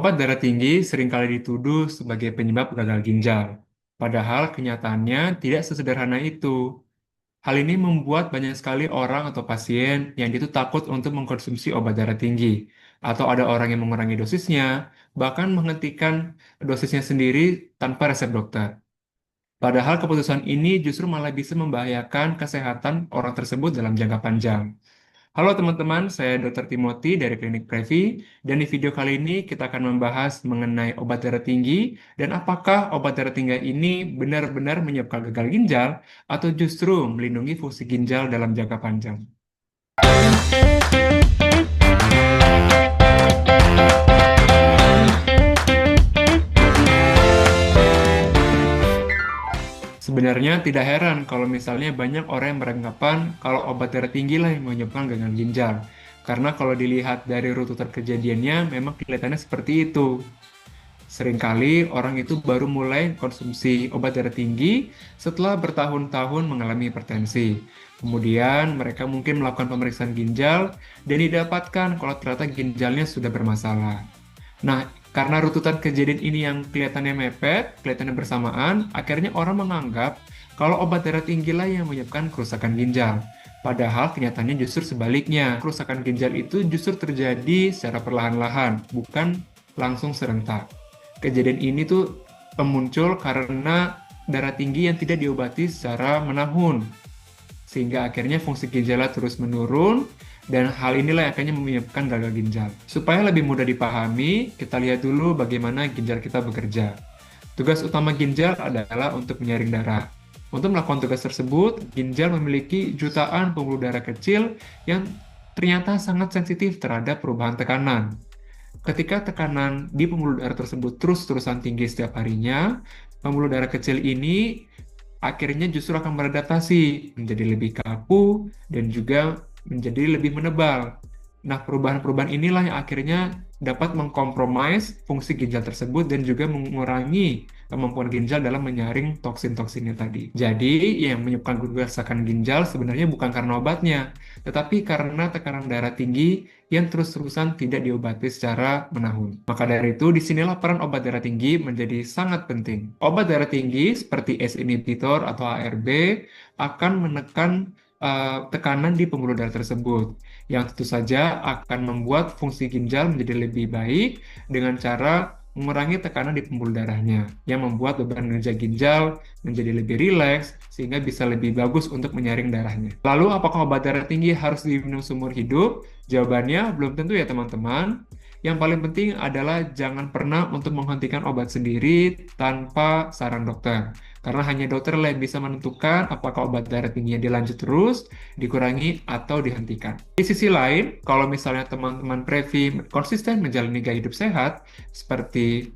Obat darah tinggi seringkali dituduh sebagai penyebab gagal ginjal, padahal kenyataannya tidak sesederhana itu. Hal ini membuat banyak sekali orang atau pasien yang itu takut untuk mengkonsumsi obat darah tinggi, atau ada orang yang mengurangi dosisnya, bahkan menghentikan dosisnya sendiri tanpa resep dokter. Padahal keputusan ini justru malah bisa membahayakan kesehatan orang tersebut dalam jangka panjang. Halo teman-teman, saya Dr. Timothy dari Klinik Previ, dan di video kali ini kita akan membahas mengenai obat darah tinggi dan apakah obat darah tinggi ini benar-benar menyebabkan gagal ginjal atau justru melindungi fungsi ginjal dalam jangka panjang. Sebenarnya tidak heran kalau misalnya banyak orang yang beranggapan kalau obat darah tinggi lah yang menyebabkan gagal ginjal. Karena kalau dilihat dari runtutan kejadiannya memang kelihatannya seperti itu. Seringkali orang itu baru mulai konsumsi obat darah tinggi setelah bertahun-tahun mengalami hipertensi. Kemudian mereka mungkin melakukan pemeriksaan ginjal dan didapatkan kalau ternyata ginjalnya sudah bermasalah. Nah, karena runtutan kejadian ini yang kelihatannya mepet, kelihatannya bersamaan, akhirnya orang menganggap kalau obat darah tinggi lah yang menyebabkan kerusakan ginjal. Padahal kenyataannya justru sebaliknya. Kerusakan ginjal itu justru terjadi secara perlahan-lahan, bukan langsung serentak. Kejadian ini tuh muncul karena darah tinggi yang tidak diobati secara menahun, sehingga akhirnya fungsi ginjalnya terus menurun, dan hal inilah yang akhirnya menyebabkan gagal ginjal. Supaya lebih mudah dipahami, kita lihat dulu bagaimana ginjal kita bekerja. Tugas utama ginjal adalah untuk menyaring darah. Untuk melakukan tugas tersebut, ginjal memiliki jutaan pembuluh darah kecil yang ternyata sangat sensitif terhadap perubahan tekanan. Ketika tekanan di pembuluh darah tersebut terus-terusan tinggi setiap harinya, pembuluh darah kecil ini akhirnya justru akan beradaptasi menjadi lebih kaku dan juga menjadi lebih menebal. Nah, perubahan-perubahan inilah yang akhirnya dapat mengkompromis fungsi ginjal tersebut dan juga mengurangi kemampuan ginjal dalam menyaring toksin-toksinnya tadi. Jadi, yang menyebabkan kerusakan ginjal sebenarnya bukan karena obatnya, tetapi karena tekanan darah tinggi yang terus-terusan tidak diobati secara menahun. Maka dari itu, disinilah peran obat darah tinggi menjadi sangat penting. Obat darah tinggi seperti ACE inhibitor atau ARB akan menekan tekanan di pembuluh darah tersebut, yang tentu saja akan membuat fungsi ginjal menjadi lebih baik dengan cara mengurangi tekanan di pembuluh darahnya, yang membuat beban kerja ginjal menjadi lebih rileks, sehingga bisa lebih bagus untuk menyaring darahnya. Lalu, apakah obat darah tinggi harus diminum seumur hidup? Jawabannya belum tentu ya teman-teman. Yang paling penting adalah jangan pernah untuk menghentikan obat sendiri tanpa saran dokter. Karena hanya dokter yang bisa menentukan apakah obat darah tingginya dilanjut terus, dikurangi, atau dihentikan. Di sisi lain, kalau misalnya teman-teman Previ konsisten menjalani gaya hidup sehat, seperti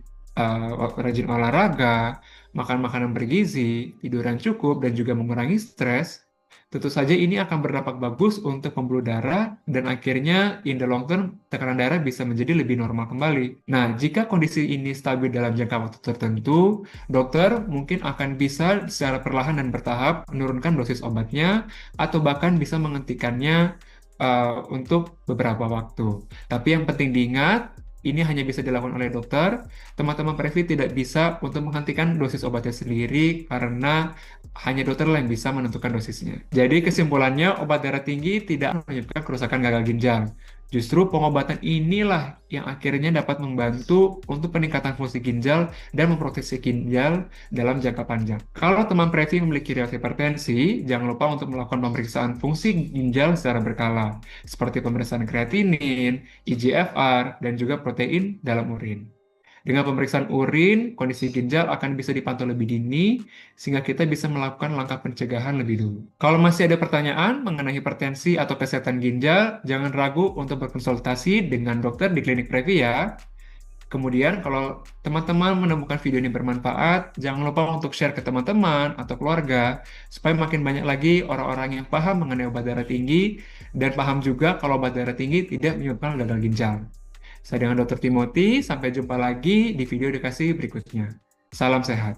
rajin olahraga, makan makanan bergizi, tidur yang cukup, dan juga mengurangi stres, tentu saja ini akan berdampak bagus untuk pembuluh darah dan akhirnya in the long term tekanan darah bisa menjadi lebih normal kembali. Nah, jika kondisi ini stabil dalam jangka waktu tertentu, dokter mungkin akan bisa secara perlahan dan bertahap menurunkan dosis obatnya atau bahkan bisa menghentikannya untuk beberapa waktu. Tapi yang penting diingat, ini hanya bisa dilakukan oleh dokter. Teman-teman Previ tidak bisa untuk menghentikan dosis obatnya sendiri karena hanya dokter yang bisa menentukan dosisnya. Jadi kesimpulannya, obat darah tinggi tidak menyebabkan kerusakan gagal ginjal. Justru pengobatan inilah yang akhirnya dapat membantu untuk peningkatan fungsi ginjal dan memproteksi ginjal dalam jangka panjang. Kalau teman Previ memiliki riwayat hipertensi, jangan lupa untuk melakukan pemeriksaan fungsi ginjal secara berkala, seperti pemeriksaan kreatinin, eGFR, dan juga protein dalam urin. Dengan pemeriksaan urin, kondisi ginjal akan bisa dipantau lebih dini, sehingga kita bisa melakukan langkah pencegahan lebih dulu. Kalau masih ada pertanyaan mengenai hipertensi atau kesehatan ginjal, jangan ragu untuk berkonsultasi dengan dokter di Klinik Previ ya. Kemudian, kalau teman-teman menemukan video ini bermanfaat, jangan lupa untuk share ke teman-teman atau keluarga, supaya makin banyak lagi orang-orang yang paham mengenai obat darah tinggi, dan paham juga kalau obat darah tinggi tidak menyebabkan gagal ginjal. Saya dengan Dr. Timothy, sampai jumpa lagi di video edukasi berikutnya. Salam sehat.